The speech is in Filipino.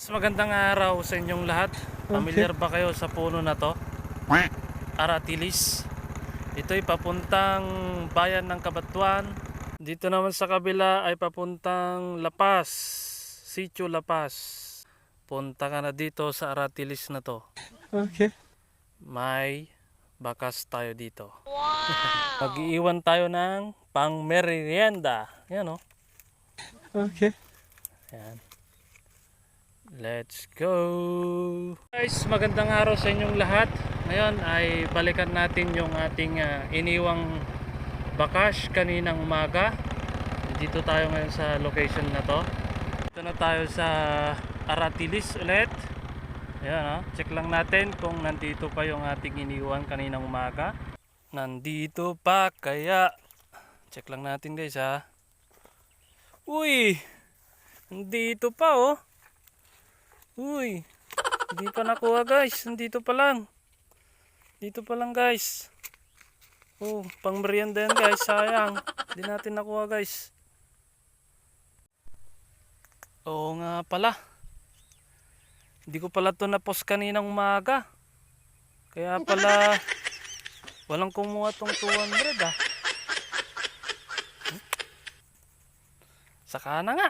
Magandang araw sa inyong lahat. Familiar ba kayo sa puno na to? Aratilis. Ito'y papuntang bayan ng Cabanatuan. Dito naman sa kabila ay papuntang Lapas, Sitio Lapas. Punta ka na dito sa Aratilis na to. Okay. May bakas tayo dito. Wow! Mag-iiwan tayo ng pang-merienda. Yan o. Okay. Yan. Let's go! Guys, magandang araw sa inyong lahat. Ngayon ay balikan natin yung ating iniwang bakas kaninang umaga. Dito tayo ngayon sa location na to. Dito na tayo sa Aratilis ulit. Ayan, check lang natin kung nandito pa yung ating iniwan kaninang umaga. Nandito pa kaya? Check lang natin guys ha. Uy! Nandito pa oh. Uy, hindi pa nakuha guys. Nandito pa lang. Dito pa lang guys. Oh, pang merienda yan guys. Sayang. Hindi natin nakuha guys. Oo nga pala. Hindi ko pala ito na-post kaninang umaga. Kaya pala walang kumuha tong 200 ah. Saka na nga.